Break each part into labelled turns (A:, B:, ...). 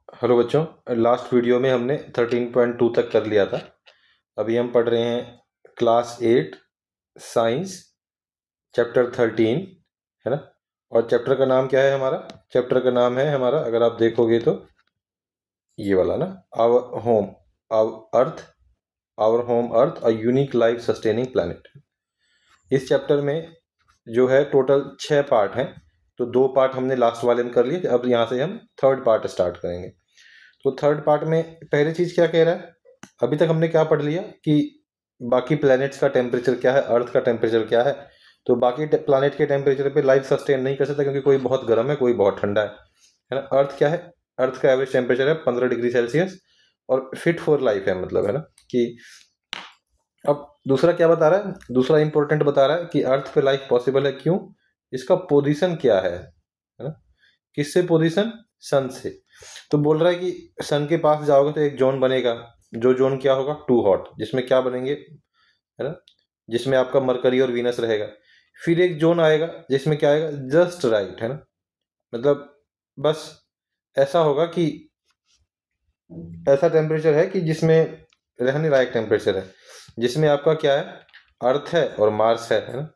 A: Hello बच्चों, last video में हमने 13.2 तक कर लिया था। अभी हम पढ़ रहे हैं क्लास 8 साइंस चैप्टर 13, है ना। और चैप्टर का नाम क्या है हमारा? चैप्टर का नाम है हमारा, अगर आप देखोगे तो ये वाला ना, our home, our home earth a unique life sustaining planet. इस चैप्टर में जो है टोटल 6 पार्ट हैं। तो 2 पार्ट हमने लास्ट वाले में कर लिए, अब यहाँ से हम थर्ड पार्ट स्टार्ट करेंगे। तो थर्ड पार्ट में पहली चीज क्या कह रहा है, अभी तक हमने क्या पढ़ लिया कि बाकी प्लैनेट्स का टेम्परेचर क्या है, अर्थ का टेम्परेचर क्या है। तो बाकी प्लैनेट के टेम्परेचर पे लाइफ सस्टेन नहीं कर सकता, क्योंकि कोई बहुत गर्म है, कोई बहुत ठंडा है ना। अर्थ क्या है? अर्थ का एवरेज टेम्परेचर है 15 डिग्री सेल्सियस और फिट फॉर लाइफ है, मतलब है ना कि। अब दूसरा क्या बता रहा है, दूसरा इंपॉर्टेंट बता रहा है कि अर्थ पे लाइफ पॉसिबल है, क्यों? इसका पोजीशन क्या है ना। किससे पोजीशन? सन से। तो बोल रहा है कि सन के पास जाओगे तो एक जोन बनेगा, जो जोन क्या होगा? टू हॉट, जिसमें क्या बनेंगे, है ना, जिसमें आपका मरकरी और वीनस रहेगा। फिर एक जोन आएगा जिसमें क्या आएगा? जस्ट राइट, है ना, मतलब बस ऐसा होगा कि ऐसा टेम्परेचर है कि जिसमें रहने लायक टेम्परेचर है, जिसमें आपका क्या है? अर्थ है और मार्स है ना।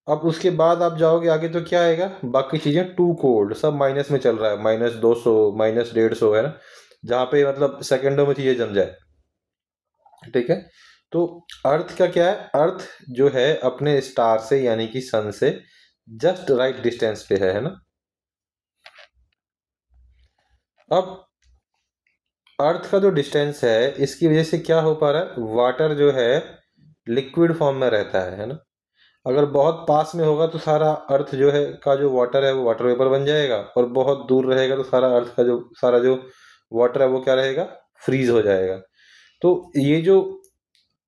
A: अब उसके बाद आप जाओगे आगे तो क्या आएगा? बाकी चीजें टू कोल्ड, सब माइनस में चल रहा है, -200 -150 है ना, जहाँ पे मतलब सेकंडों में चीजें जम जाए। ठीक है। तो अर्थ का क्या है? अर्थ जो है अपने स्टार से यानी कि सन से जस्ट राइट डिस्टेंस पे है ना। अब अर्थ का जो डिस्टेंस है, इसकी वजह से क्या हो पा रहा है? वाटर जो है लिक्विड फॉर्म में रहता है ना। अगर बहुत पास में होगा तो सारा अर्थ जो है का जो वाटर है वो वाटर वेपर बन जाएगा, और बहुत दूर रहेगा तो सारा अर्थ का जो सारा जो वाटर है वो क्या रहेगा? फ्रीज हो जाएगा। तो ये जो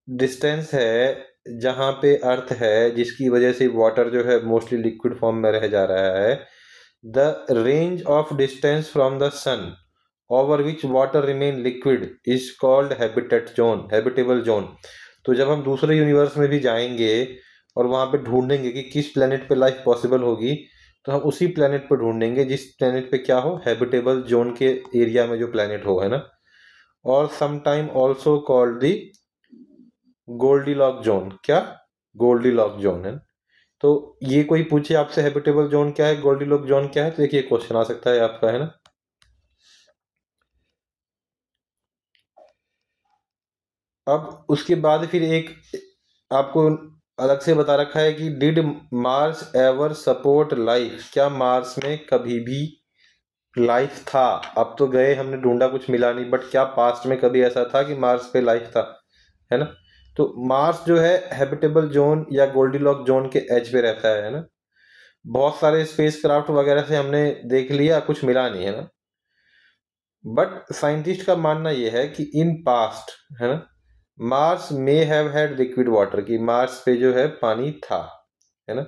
A: डिस्टेंस है जहाँ पे अर्थ है, जिसकी वजह से वाटर जो है मोस्टली लिक्विड फॉर्म में रह जा रहा है, the range of distance from the sun over which water remain liquid is called habitat zone, habitable zone. तो जब हम दूसरे यूनिवर्स में भी जाएंगे और वहां पे ढूंढेंगे कि किस प्लेनेट पे लाइफ पॉसिबल होगी, तो हम उसी प्लेनेट पे ढूंढेंगे जिस प्लेनेट पे क्या हो? हैबिटेबल जोन के एरिया में जो प्लेनेट हो, है ना। और sometime also called the Goldilock zone. क्या? गोल्डीलॉक जोन है। तो ये कोई पूछे आपसे हैबिटेबल जोन क्या है, गोल्डीलॉक जोन क्या है, तो देखिए क्वेश्चन आ सकता है आपका, है ना। अब उसके बाद फिर एक आपको अलग से बता रखा है कि did Mars ever support life? क्या मार्स में कभी भी लाइफ था? अब तो गए, हमने ढूंढा, कुछ मिला नहीं, बट क्या पास्ट में कभी ऐसा था कि मार्स पे लाइफ था, है ना। तो मार्स जो है हैबिटेबल जोन या गोल्डीलॉक जोन के एज पे रहता है ना। बहुत सारे स्पेसक्राफ्ट वगैरह से हमने देख लिया, कुछ मिला नहीं, है ना। बट साइंटिस्ट का मानना यह है कि इन पास्ट, है ना, Mars may have had liquid water, की मार्स पे जो है पानी था, है ना,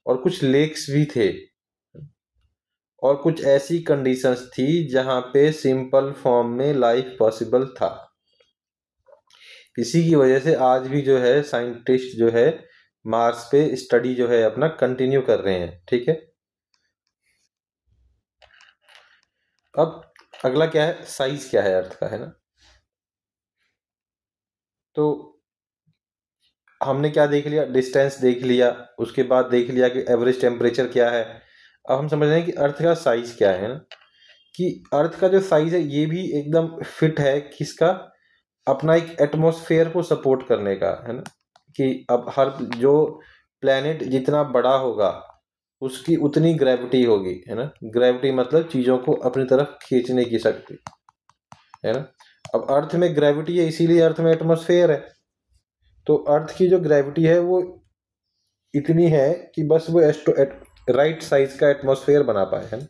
A: और कुछ लेक्स भी थे, और कुछ ऐसी कंडीशंस थी जहां पे सिंपल फॉर्म में लाइफ पॉसिबल था। इसी की वजह से आज भी जो है साइंटिस्ट जो है मार्स पे स्टडी जो है अपना कंटिन्यू कर रहे हैं। ठीक है। अब अगला क्या है? साइज क्या है अर्थ का, है ना। तो हमने क्या देख लिया? डिस्टेंस देख लिया, उसके बाद देख लिया कि एवरेज टेम्परेचर क्या है। अब हम समझ रहे हैं कि अर्थ का साइज क्या है ना, कि अर्थ का जो साइज है ये भी एकदम फिट है किसका? अपना एक एटमॉस्फेयर को सपोर्ट करने का, है ना। कि अब हर जो प्लेनेट जितना बड़ा होगा उसकी उतनी ग्रेविटी होगी, है ना। ग्रेविटी मतलब चीजों को अपनी तरफ खींचने की शक्ति, है ना। अब अर्थ में ग्रेविटी है, इसीलिए अर्थ में एटमॉस्फेयर है। तो अर्थ की जो ग्रेविटी है वो इतनी है कि बस वो राइट साइज का एटमॉस्फेयर बना पाए, है ना।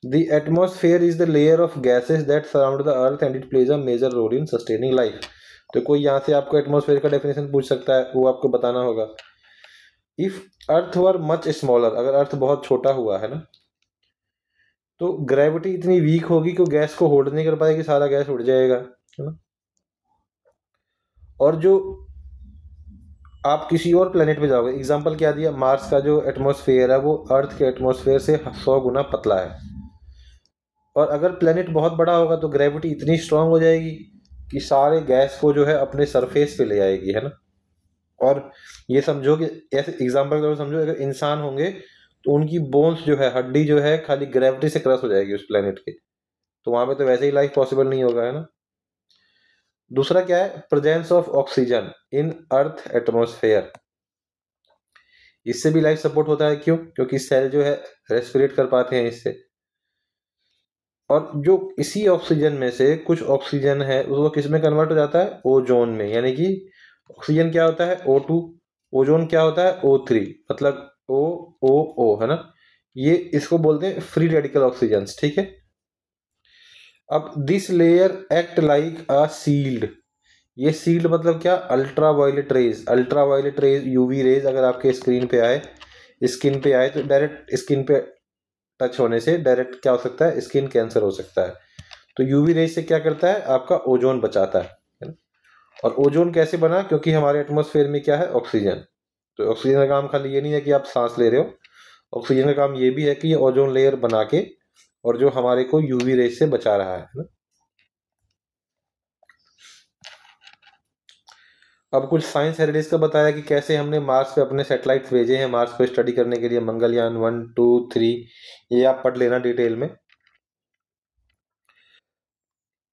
A: The atmosphere is the layer of gases that surround the earth and it plays a major role in sustaining life. तो कोई यहाँ से आपको एटमॉस्फेयर का डेफिनेशन पूछ सकता है, वो आपको बताना होगा। If earth were much smaller, अगर अर्थ बहुत छोटा हुआ, है ना, तो ग्रेविटी इतनी वीक होगी कि गैस को होल्ड नहीं कर पाएगी, सारा गैस उड़ जाएगा, है ना। और जो आप किसी और प्लेनेट पे जाओगे, एग्जांपल क्या दिया, मार्स का जो एटमॉस्फेयर है वो अर्थ के एटमॉस्फेयर से 100 गुना पतला है। और अगर प्लेनेट बहुत बड़ा होगा तो ग्रेविटी इतनी स्ट्रांग हो जाएगी कि सारे गैस को जो है अपने सरफेस पे ले आएगी, है ना। और ये समझो कि ऐसे एग्जांपल के तौर पर समझो, अगर इंसान होंगे तो उनकी बोन्स जो है, हड्डी जो है, खाली ग्रेविटी से क्रश हो जाएगी उस प्लेनेट के, तो वहां पे तो वैसे ही लाइफ पॉसिबल नहीं होगा, है ना। दूसरा क्या है, presence of oxygen in earth atmosphere. इससे भी लाइफ सपोर्ट होता है, क्यों? क्योंकि सेल जो है रेस्पिरेट कर पाते हैं इससे। और जो इसी ऑक्सीजन में से कुछ ऑक्सीजन है वो किस में कन्वर्ट हो जाता है, ओजोन में। यानी कि ऑक्सीजन क्या होता है, O2, ओजोन क्या होता है, O3, मतलब O, है ना। ये इसको बोलते हैं फ्री रेडिकल ऑक्सीजन, ठीक है। अब this layer act like a shield. ये सील्ड मतलब क्या, ultra violet rays. Ultra violet rays, UV rays अगर आपके स्क्रीन पे आए, स्किन पे आए, तो डायरेक्ट स्किन पे टच होने से डायरेक्ट क्या हो सकता है, स्किन कैंसर हो सकता है। तो यूवी रेज से क्या करता है, आपका ओजोन बचाता है ना? और ओजोन कैसे बना, क्योंकि हमारे एटमॉस्फेयर में क्या है, ऑक्सीजन। तो ऑक्सीजन का काम खाली ये नहीं है कि आप सांस ले रहे हो, ऑक्सीजन का काम ये भी है कि ये ओजोन लेयर बना के और जो हमारे को यूवी रेज से बचा रहा है ना। अब कुछ साइंस हेरिटेज का बताया कि कैसे हमने मार्स पे अपने सैटेलाइट्स भेजे हैं मार्स को स्टडी करने के लिए, मंगलयान 1, 2, 3, ये आप पढ़ लेना डिटेल में।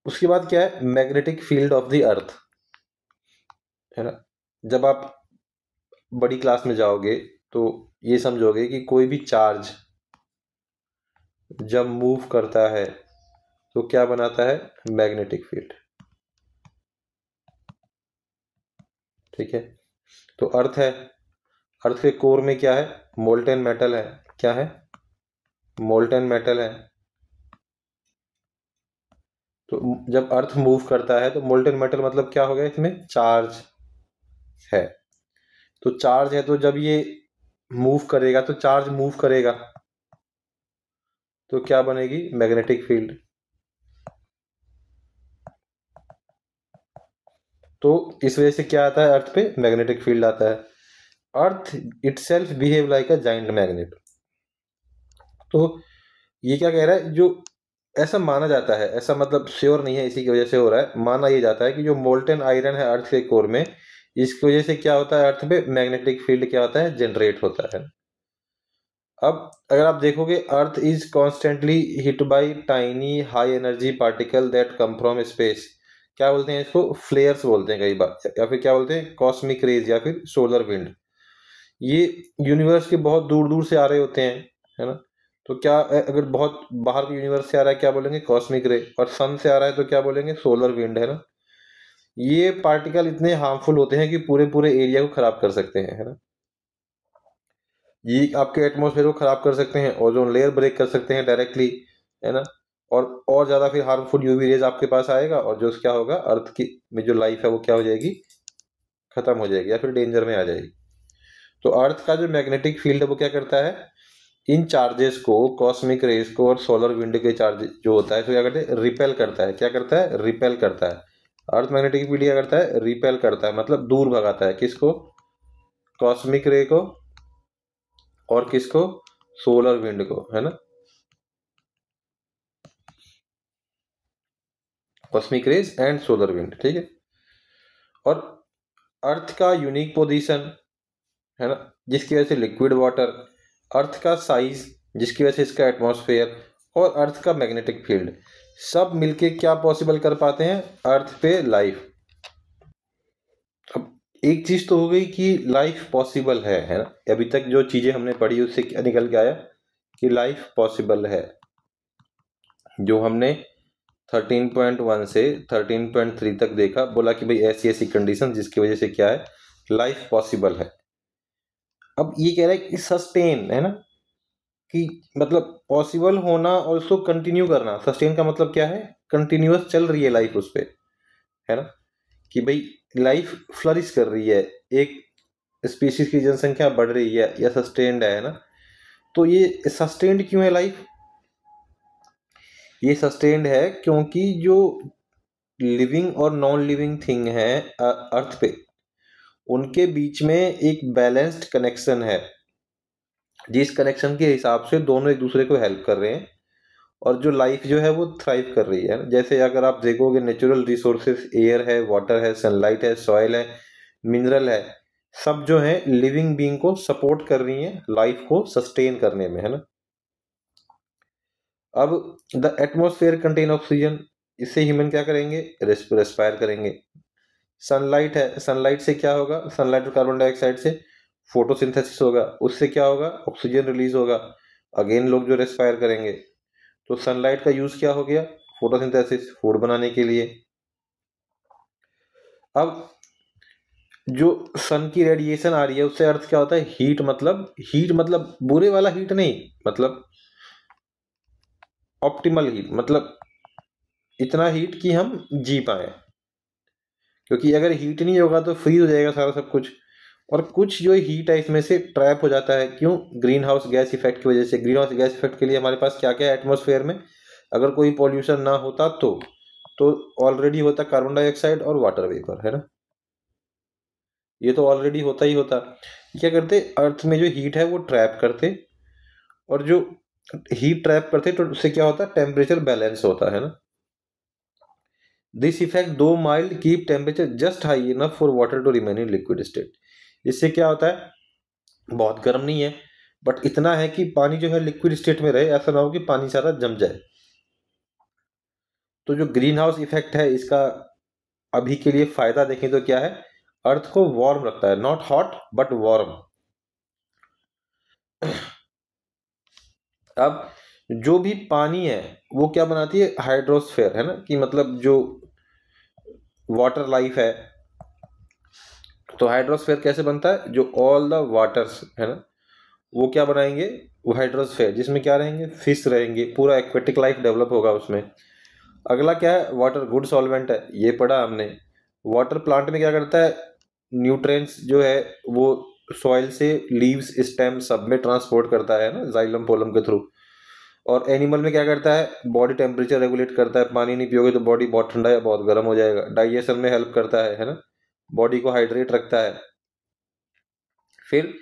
A: उसके बाद क्या है, magnetic field of the earth, है ना। जब आप बड़ी क्लास में जाओगे तो ये समझोगे कि कोई भी चार्ज जब मूव करता है तो क्या बनाता है, मैग्नेटिक फील्ड, ठीक है। तो अर्थ है, अर्थ के कोर में क्या है, मोल्टेन मेटल है। क्या है, मोल्टेन मेटल है। तो जब अर्थ मूव करता है तो मोल्टेन मेटल मतलब क्या हो गया, इसमें चार्ज है। तो चार्ज है, तो जब ये मूव करेगा तो चार्ज मूव करेगा तो क्या बनेगी, मैग्नेटिक फील्ड। तो इस वजह से क्या आता है, अर्थ पे मैग्नेटिक फील्ड आता है। अर्थ itself behave like a giant magnet. तो ये क्या कह रहा है, जो ऐसा माना जाता है, ऐसा मतलब श्योर नहीं है, इसी की वजह से हो रहा है, माना ये जाता है कि जो मोल्टेन आयरन है अर्थ के कोर में, इसकी वजह से क्या होता है, अर्थ पे मैग्नेटिक फील्ड क्या होता है, जनरेट होता है। अब अगर आप देखोगे, earth is constantly hit by tiny high energy particle that come from space. क्या बोलते हैं इसको, फ्लेयर्स बोलते हैं कई बार, या फिर क्या बोलते हैं, कॉस्मिक रेज या फिर सोलर विंड। ये यूनिवर्स के बहुत दूर दूर से आ रहे होते हैं, है ना। तो क्या अगर बहुत बाहर के यूनिवर्स से आ रहा है क्या बोलेंगे, कॉस्मिक रे, और सन से आ रहा है तो क्या बोलेंगे, सोलर विंड, है ना। ये पार्टिकल इतने हार्मफुल होते हैं कि पूरे पूरे एरिया को खराब कर सकते हैं, है ना। ये आपके एटमॉस्फेयर को खराब कर सकते हैं, ओजोन लेयर ब्रेक कर सकते हैं डायरेक्टली, है ना। और ज्यादा फिर हार्मफुल यूवी रेज आपके पास आएगा, और जो क्या होगा, अर्थ की में जो लाइफ है वो क्या हो जाएगी, खत्म हो जाएगी या फिर डेंजर में आ जाएगी। तो अर्थ का जो मैग्नेटिक फील्ड है वो क्या करता है, इन चार्जेस को, कॉस्मिक रेज को और सोलर विंड के चार्ज जो होता है तो क्या करते हैं, रिपेल करता है। क्या करता है, रिपेल करता है। अर्थ मैग्नेटिक फील्ड क्या करता है, रिपेल करता है, मतलब दूर भगाता है। किसको, कॉस्मिक रे को, और किसको, सोलर विंड को, है ना। Cosmic rays and solar wind, ठीक है। और अर्थ का यूनिक पोजीशन, है ना, जिसकी वजह से लिक्विड वाटर, अर्थ का साइज जिसकी वजह से इसका एटमॉस्फेयर, और अर्थ का मैग्नेटिक फील्ड, सब मिलके क्या पॉसिबल कर पाते हैं, अर्थ पे लाइफ। अब एक चीज तो हो गई कि लाइफ पॉसिबल है ना। अभी तक जो चीजें हमने पढ़ी उससे क्या निकल के आया, कि लाइफ पॉसिबल है। जो हमने 13.1 से 13.3 तक देखा, बोला कि भाई ऐसी ऐसी कंडीशन जिसकी वजह से क्या है, लाइफ पॉसिबल है। अब ये कह रहा है कि सस्टेन, है ना, कि मतलब पॉसिबल होना और उसको कंटिन्यू करना। सस्टेन का मतलब क्या है, कंटिन्यूअस चल रही है लाइफ उस पे, है ना, कि भाई लाइफ फ्लरिश कर रही है, एक स्पीशीज की जनसंख्या बढ़ रही है या सस्टेन्ड है ना। तो ये सस्टेन्ड क्यों है लाइफ, ये सस्टेन्ड है क्योंकि जो लिविंग और नॉन लिविंग थिंग है अर्थ पे, उनके बीच में एक बैलेंस्ड कनेक्शन है, जिस कनेक्शन के हिसाब से दोनों एक दूसरे को हेल्प कर रहे हैं। और जो लाइफ जो है वो थ्राइव कर रही है ना। जैसे अगर आप देखोगे नेचुरल रिसोर्सेस, एयर है, वाटर है, सनलाइट है, सॉइल है, मिनरल है, सब जो है लिविंग बीइंग को सपोर्ट कर रही है लाइफ को सस्टेन करने में, है ना। अब द एटमॉस्फेयर कंटेन ऑक्सीजन, इससे ह्यूमन क्या करेंगे, रेस्पायर करेंगे। सनलाइट है, सनलाइट से क्या होगा, सनलाइट और कार्बन डाइऑक्साइड से फोटोसिंथेसिस होगा, उससे क्या होगा, ऑक्सीजन रिलीज होगा, अगेन लोग जो रेस्पायर करेंगे। तो सनलाइट का यूज क्या हो गया, फोटोसिंथेसिस, फूड बनाने के लिए। अब जो सन की रेडिएशन आ रही है उससे अर्थ क्या होता है, हीट मतलब बुरे वाला हीट नहीं, मतलब ऑप्टिमल हीट, मतलब इतना हीट कि हम जी पाए। क्योंकि अगर हीट नहीं होगा तो फ्रीज हो जाएगा सारा सब कुछ। और कुछ जो हीट है इसमें से ट्रैप हो जाता है, क्यों, ग्रीन हाउस गैस इफेक्ट की वजह से। ग्रीन हाउस गैस इफेक्ट के लिए हमारे पास क्या क्या है एटमॉस्फेयर में, अगर कोई पॉल्यूशन ना होता तो ऑलरेडी होता कार्बन डाइऑक्साइड और वाटर वेपर, है ना। ये तो ऑलरेडी होता ही होता। क्या करते, अर्थ में जो हीट है वो ट्रैप करते, और जो हीट ट्रैप करते तो उससे क्या होता, टेम्परेचर बैलेंस होता है ना। This effect though mild keep temperature just high enough for water to remain in liquid state. इससे क्या होता है, बहुत गर्म नहीं है बट इतना है कि पानी जो है लिक्विड स्टेट में रहे, ऐसा ना हो कि पानी सारा जम जाए। तो जो ग्रीन हाउस इफेक्ट है इसका अभी के लिए फायदा देखें तो क्या है, अर्थ को वार्म रखता है, नॉट हॉट बट वार्म। अब जो भी पानी है वो क्या बनाती है, हाइड्रोस्फेयर, है ना, कि मतलब जो वाटर लाइफ है। तो हाइड्रोस्फेयर कैसे बनता है, जो ऑल द वाटर्स है ना वो क्या बनाएंगे, वो हाइड्रोस्फेयर, जिसमें क्या रहेंगे, फिश रहेंगे, पूरा एक्वेटिक लाइफ डेवलप होगा उसमें। अगला क्या है, वाटर गुड सॉल्वेंट है, ये पढ़ा हमने। वाटर प्लांट में क्या करता है, न्यूट्रिएंट्स जो है वो सॉइल से लीव्स, स्टेम सब में ट्रांसपोर्ट करता है ना, जाइलम पोलम के थ्रू। और एनिमल में क्या करता है, बॉडी टेम्परेचर रेगुलेट करता है, पानी नहीं पियोगे तो बॉडी बहुत ठंडा या बहुत गर्म हो जाएगा। डाइजेशन में हेल्प करता है ना, बॉडी को हाइड्रेट रखता है। फिर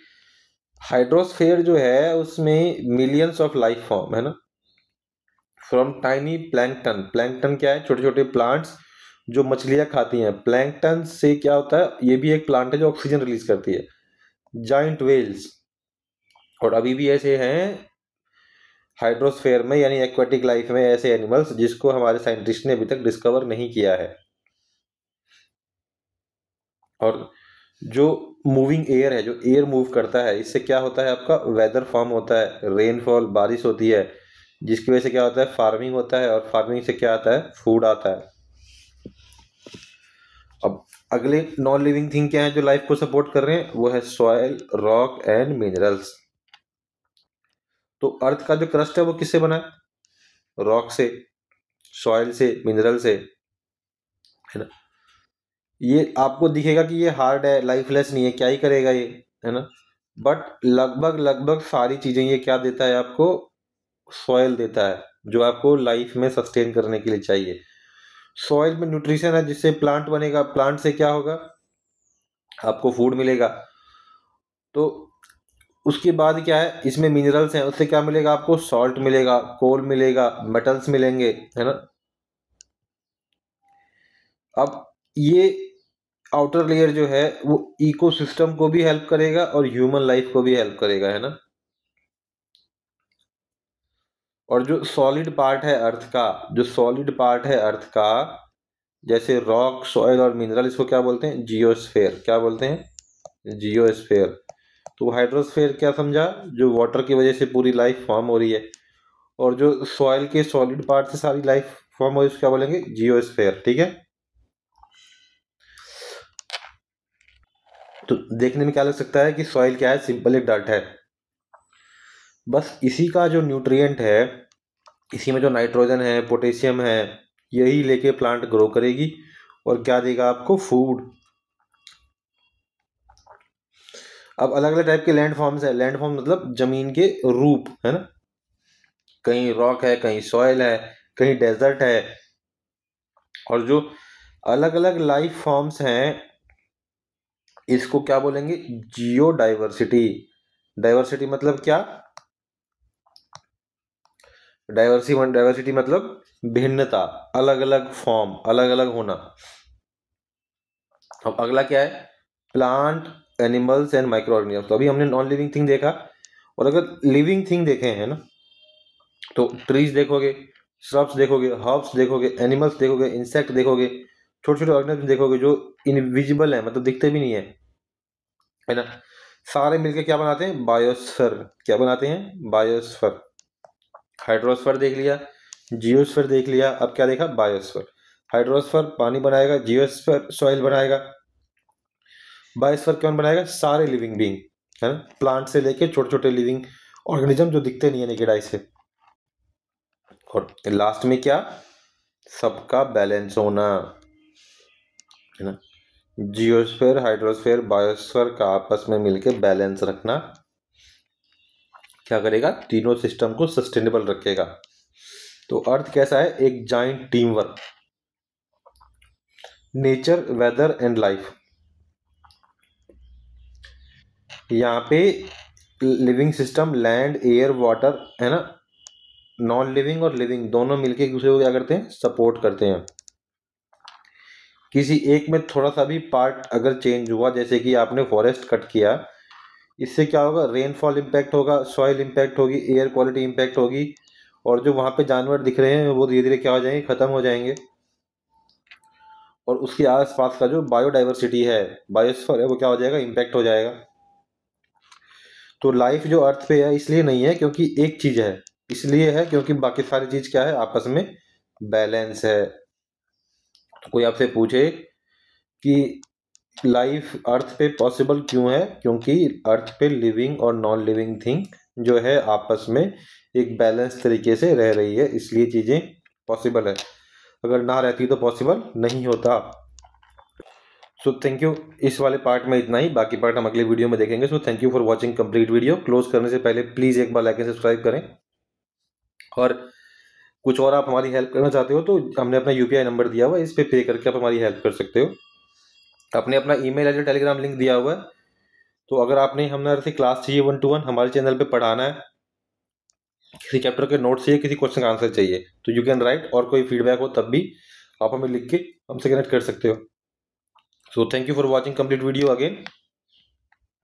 A: हाइड्रोस्फेयर जो है उसमें मिलियंस ऑफ लाइफ फॉर्म, है ना, फ्रॉम टाइनी प्लैंकटन। प्लैंकटन क्या है, छोटे छोटे प्लांट्स जो मछलियां खाती हैं। प्लैंकटन से क्या होता है, ये भी एक प्लांट है जो ऑक्सीजन रिलीज करती है। जाइंट वेल्स, और अभी भी ऐसे हैं हाइड्रोस्फेयर में, यानी एक्वेटिक लाइफ में, ऐसे एनिमल्स जिसको हमारे साइंटिस्ट ने अभी तक डिस्कवर नहीं किया है। और जो मूविंग एयर है, जो एयर मूव करता है, इससे क्या होता है, आपका वेदर फॉर्म होता है, रेनफॉल, बारिश होती है, जिसकी वजह से क्या होता है, फार्मिंग होता है, और फार्मिंग से क्या आता है, फूड आता है। अब अगले नॉन लिविंग थिंग क्या है जो लाइफ को सपोर्ट कर रहे हैं, वो है सॉइल, रॉक एंड मिनरल्स। तो अर्थ का जो क्रस्ट है वो किससे बना है, रॉक से, सॉइल से, मिनरल से, है ना। ये आपको दिखेगा कि ये हार्ड है, लाइफलेस नहीं है, क्या ही करेगा ये, है ना। बट लगभग लगभग सारी चीजें ये क्या देता है आपको, सॉइल देता है, जो आपको लाइफ में सस्टेन करने के लिए चाहिए। सॉइल में न्यूट्रिशन है जिससे प्लांट बनेगा, प्लांट से क्या होगा, आपको फूड मिलेगा। तो उसके बाद क्या है, इसमें मिनरल्स हैं, उससे क्या मिलेगा आपको, सॉल्ट मिलेगा, कोल मिलेगा, मेटल्स मिलेंगे, है ना। अब ये आउटर लेयर जो है वो इकोसिस्टम को भी हेल्प करेगा और ह्यूमन लाइफ को भी हेल्प करेगा, है ना। और जो सॉलिड पार्ट है अर्थ का, जो सॉलिड पार्ट है अर्थ का, जैसे रॉक, सॉइल और मिनरल, इसको क्या बोलते हैं, जियोस्फेयर। क्या बोलते हैं, जियोस्फेयर। तो हाइड्रोस्फेयर क्या समझा, जो वाटर की वजह से पूरी लाइफ फॉर्म हो रही है, और जो सॉइल के सॉलिड पार्ट से सारी लाइफ फॉर्म हो रही है, उसको क्या बोलेंगे, जियोस्फेयर। ठीक है। तो देखने में क्या लग सकता है कि सॉइल क्या है, सिंपल एक डार्ट है। बस इसी का जो न्यूट्रिएंट है, इसी में जो नाइट्रोजन है, पोटेशियम है, यही लेके प्लांट ग्रो करेगी और क्या देगा आपको, फूड। अब अलग अलग टाइप के लैंड फॉर्म्स है। लैंड फॉर्म मतलब जमीन के रूप, है ना, कहीं रॉक है, कहीं सॉइल है, कहीं डेजर्ट है। और जो अलग अलग लाइफ फॉर्म्स हैं इसको क्या बोलेंगे, जियो डाइवर्सिटी। डाइवर्सिटी मतलब क्या, डाइवर्सिटी मतलब भिन्नता, अलग अलग फॉर्म, अलग अलग होना। अब अगला क्या है, plant, animals and micro organisms. तो अभी हमने नॉन लिविंग थिंग देखा, और अगर लिविंग थिंग देखे हैं ना, तो ट्रीज देखोगे, श्रब्स देखोगे, हर्ब्स देखोगे, एनिमल्स देखोगे, इंसेक्ट देखोगे, छोटे छोटे ऑर्गेनिज्म देखोगे जो इनविजिबल है, मतलब दिखते भी नहीं है ना। सारे मिलके क्या बनाते हैं, बायोस्फीयर। क्या बनाते हैं, बायोस्फीयर। हाइड्रोस्फीयर देख लिया, जियोस्फीयर देख लिया, अब क्या देखा, बायोस्फीयर। हाइड्रोस्फीयर पानी बनाएगा, जियोस्फीयर सॉइल बनाएगा, बायोस्फीयर कौन बनाएगा, सारे लिविंग बीइंग, है ना, प्लांट से लेके छोटे छोटे लिविंग ऑर्गेनिज्म जो दिखते नहीं है नेकेड आई से। और लास्ट में क्या, सबका बैलेंस होना, है ना। जियोस्फीयर, हाइड्रोस्फीयर, बायोस्फीयर का आपस में मिलके बैलेंस रखना क्या करेगा, तीनों सिस्टम को सस्टेनेबल रखेगा। तो अर्थ कैसा है, एक giant team work. Nature, weather and life, यहाँ पे living system, land, air, water, है ना, नॉन लिविंग और लिविंग दोनों मिलके एक दूसरे को क्या करते हैं, सपोर्ट करते हैं। किसी एक में थोड़ा सा भी पार्ट अगर चेंज हुआ, जैसे कि आपने फॉरेस्ट कट किया, इससे क्या होगा, रेनफॉल इम्पैक्ट होगा, सॉइल इम्पैक्ट होगी, एयर क्वालिटी इम्पैक्ट होगी, और जो वहाँ पे जानवर दिख रहे हैं वो धीरे धीरे क्या हो जाएंगे, खत्म हो जाएंगे। और उसके आसपास का जो बायोडाइवर्सिटी है, बायोस्फीयर है, वो क्या हो जाएगा, इम्पैक्ट हो जाएगा। तो लाइफ जो अर्थ पे है इसलिए नहीं है क्योंकि एक चीज है, इसलिए है क्योंकि बाकी सारी चीज क्या है, आपस में बैलेंस है। तो कोई आपसे पूछे कि लाइफ अर्थ पे पॉसिबल क्यों है, क्योंकि अर्थ पे लिविंग और नॉन लिविंग थिंग जो है आपस में एक बैलेंस तरीके से रह रही है, इसलिए चीजें पॉसिबल है। अगर ना रहती तो पॉसिबल नहीं होता। सो थैंक यू, इस वाले पार्ट में इतना ही, बाकी पार्ट हम अगले वीडियो में देखेंगे। So thank you for watching complete video. Close करने से पहले प्लीज एक बार लाइक एंड सब्सक्राइब करें, और कुछ और आप हमारी हेल्प करना चाहते हो तो हमने अपना यूपीआई नंबर दिया हुआ है, इस पे पे करके आप हमारी हेल्प कर सकते हो। अपने अपना ईमेल आईडी, टेलीग्राम लिंक दिया हुआ है। तो अगर आपने हमारे से क्लास चाहिए 1-to-1 हमारे चैनल पे पढ़ाना है, किसी चैप्टर के नोट्स चाहिए, किसी क्वेश्चन का आंसर चाहिए, तो यू कैन राइट, और कोई फीडबैक हो तब भी आप हमें लिख के हमसे कनेक्ट कर सकते हो। So thank you for watching complete video again.